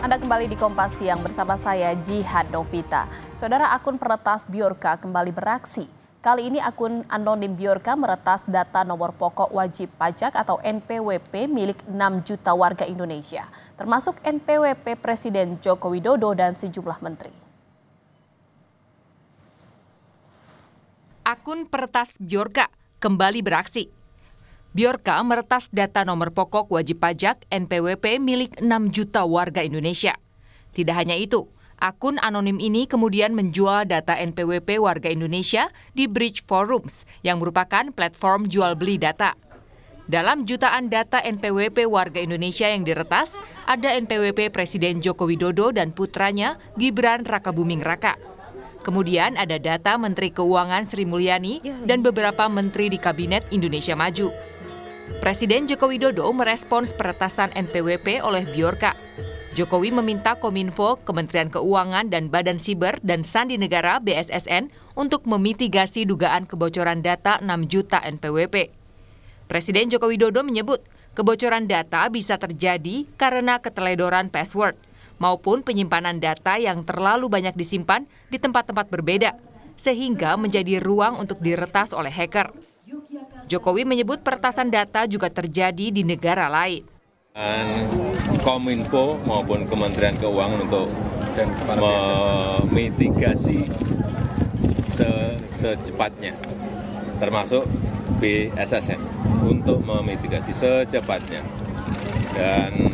Anda kembali di Kompas Siang bersama saya Jihad Novita. Saudara, akun peretas Bjorka kembali beraksi. Kali ini akun anonim Bjorka meretas data nomor pokok wajib pajak atau NPWP milik 6 juta warga Indonesia, termasuk NPWP Presiden Joko Widodo dan sejumlah menteri. Akun peretas Bjorka kembali beraksi. Bjorka meretas data nomor pokok wajib pajak NPWP milik 6 juta warga Indonesia. Tidak hanya itu, akun anonim ini kemudian menjual data NPWP warga Indonesia di Bridge Forums yang merupakan platform jual beli data. Dalam jutaan data NPWP warga Indonesia yang diretas, ada NPWP Presiden Joko Widodo dan putranya Gibran Rakabuming Raka. Kemudian ada data Menteri Keuangan Sri Mulyani dan beberapa menteri di Kabinet Indonesia Maju. Presiden Joko Widodo merespons peretasan NPWP oleh Bjorka. Jokowi meminta Kominfo, Kementerian Keuangan dan Badan Siber dan Sandi Negara BSSN untuk memitigasi dugaan kebocoran data 6 juta NPWP. Presiden Joko Widodo menyebut kebocoran data bisa terjadi karena keteledoran password maupun penyimpanan data yang terlalu banyak disimpan di tempat-tempat berbeda, sehingga menjadi ruang untuk diretas oleh hacker. Jokowi menyebut peretasan data juga terjadi di negara lain. Kominfo maupun Kementerian Keuangan untuk memitigasi secepatnya, termasuk BSSN untuk memitigasi secepatnya. Dan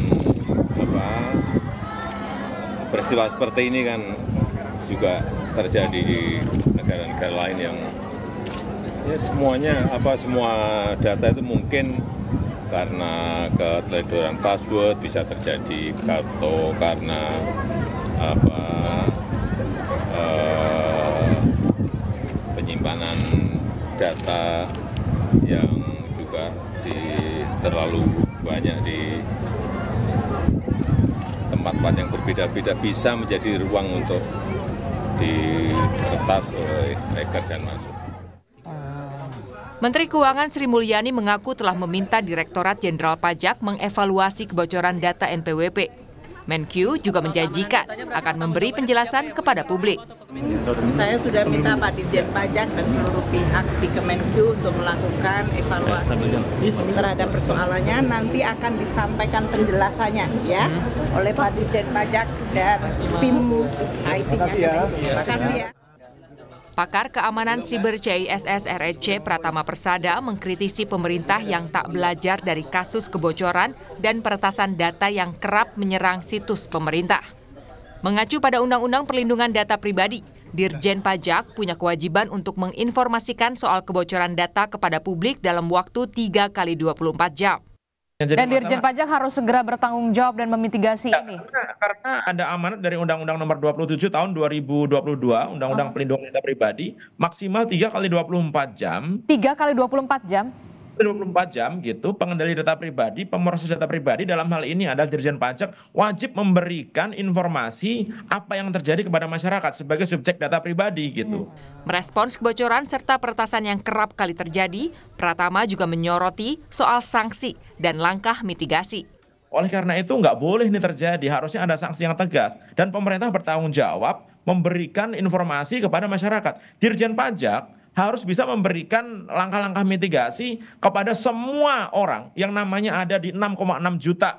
peristiwa seperti ini kan juga terjadi di negara-negara lain yang ya semua data itu mungkin karena keteledoran password bisa terjadi atau karena penyimpanan data yang juga terlalu banyak di tempat-tempat yang berbeda-beda bisa menjadi ruang untuk diretas oleh hacker dan masuk. Menteri Keuangan Sri Mulyani mengaku telah meminta Direktorat Jenderal Pajak mengevaluasi kebocoran data NPWP. Menkyu juga menjanjikan akan memberi penjelasan kepada publik. Saya sudah minta Pak Dirjen Pajak dan seluruh pihak di Kemenkyu untuk melakukan evaluasi terhadap persoalannya. Nanti akan disampaikan penjelasannya ya oleh Pak Dirjen Pajak dan tim IT-nya. Terima kasih ya. Pakar Keamanan Siber CISS RSC Pratama Persada mengkritisi pemerintah yang tak belajar dari kasus kebocoran dan peretasan data yang kerap menyerang situs pemerintah. Mengacu pada Undang-Undang Perlindungan Data Pribadi, Dirjen Pajak punya kewajiban untuk menginformasikan soal kebocoran data kepada publik dalam waktu 3 kali 24 jam. Dan Dirjen Pajak harus segera bertanggung jawab dan memitigasi ini. Karena ada amanat dari Undang-Undang Nomor 27 Tahun 2022, Undang-Undang Perlindungan Data Pribadi, maksimal 3 kali 24 jam. 3 kali 24 jam? 24 jam gitu, pengendali data pribadi, pemroses data pribadi dalam hal ini adalah Dirjen Pajak wajib memberikan informasi apa yang terjadi kepada masyarakat sebagai subjek data pribadi gitu. Merespons kebocoran serta peretasan yang kerap kali terjadi, Pratama juga menyoroti soal sanksi dan langkah mitigasi. Oleh karena itu nggak boleh ini terjadi, harusnya ada sanksi yang tegas dan pemerintah bertanggung jawab memberikan informasi kepada masyarakat. Dirjen Pajak harus bisa memberikan langkah-langkah mitigasi kepada semua orang yang namanya ada di 6,6 juta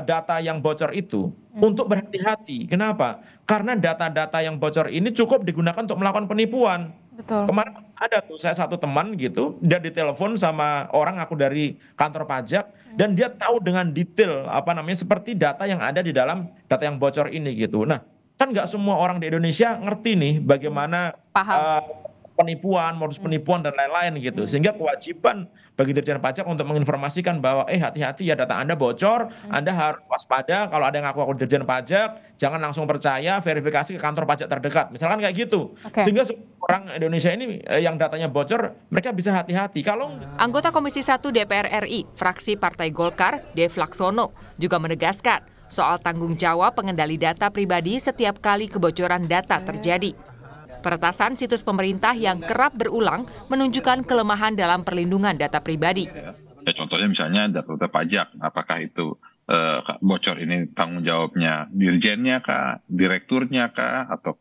data yang bocor itu untuk berhati-hati. Kenapa? Karena data-data yang bocor ini cukup digunakan untuk melakukan penipuan. Betul. Kemarin ada tuh saya satu teman gitu, dia ditelepon sama orang aku dari kantor pajak dan dia tahu dengan detail seperti data yang ada di dalam data yang bocor ini gitu. Nah, kan nggak semua orang di Indonesia ngerti nih bagaimana penipuan, modus penipuan dan lain-lain gitu. Sehingga kewajiban bagi Dirjen Pajak untuk menginformasikan bahwa hati-hati ya data Anda bocor, Anda harus waspada kalau ada yang ngaku Dirjen Pajak, jangan langsung percaya, verifikasi ke kantor pajak terdekat. Misalkan kayak gitu. Sehingga orang Indonesia ini yang datanya bocor, mereka bisa hati-hati. Kalau Anggota Komisi 1 DPR RI, fraksi Partai Golkar, Dev Laksono, juga menegaskan soal tanggung jawab pengendali data pribadi setiap kali kebocoran data terjadi. Peretasan situs pemerintah yang kerap berulang menunjukkan kelemahan dalam perlindungan data pribadi. Contohnya misalnya data pajak, apakah itu bocor ini tanggung jawabnya dirjennya kah, direkturnya kah, atau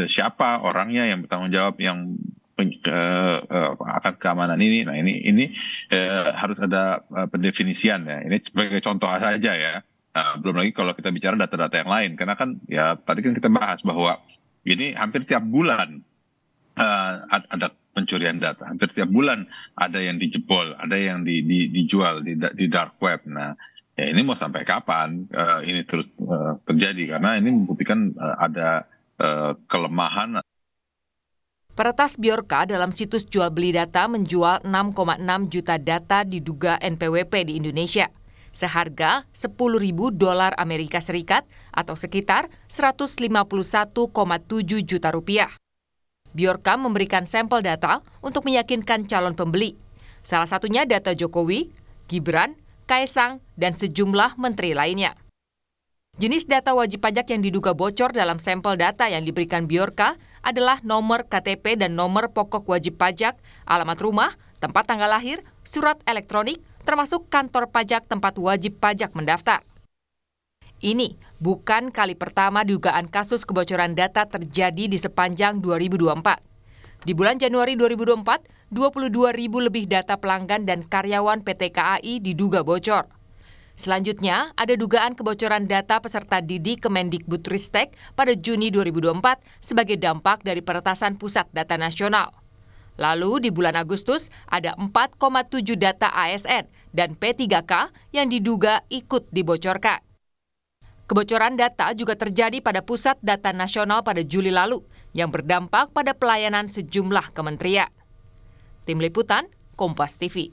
siapa orangnya yang bertanggung jawab yang akan keamanan ini. Nah ini harus ada pendefinisian ya. Ini sebagai contoh saja ya. Belum lagi kalau kita bicara data-data yang lain, karena kan ya tadi kan kita bahas bahwa ini hampir tiap bulan ada pencurian data. Hampir tiap bulan ada yang dijebol, ada yang dijual di dark web. Nah, ya ini mau sampai kapan ini terus terjadi? Karena ini membuktikan ada kelemahan. Peretas Bjorka dalam situs jual beli data menjual 6,6 juta data diduga NPWP di Indonesia, seharga $10.000 Amerika Serikat atau sekitar 151,7 juta rupiah. Bjorka memberikan sampel data untuk meyakinkan calon pembeli. Salah satunya data Jokowi, Gibran, Kaesang, dan sejumlah menteri lainnya. Jenis data wajib pajak yang diduga bocor dalam sampel data yang diberikan Bjorka adalah nomor KTP dan nomor pokok wajib pajak, alamat rumah, tempat tanggal lahir, surat elektronik, termasuk kantor pajak tempat wajib pajak mendaftar. Ini bukan kali pertama dugaan kasus kebocoran data terjadi di sepanjang 2024. Di bulan Januari 2024, 22.000 lebih data pelanggan dan karyawan PT KAI diduga bocor. Selanjutnya, ada dugaan kebocoran data peserta didik Kemendikbudristek pada Juni 2024 sebagai dampak dari peretasan Pusat Data Nasional. Lalu di bulan Agustus, ada 4,7 data ASN dan P3K yang diduga ikut dibocorkan. Kebocoran data juga terjadi pada Pusat Data Nasional pada Juli lalu yang berdampak pada pelayanan sejumlah kementerian. Tim Liputan, Kompas TV.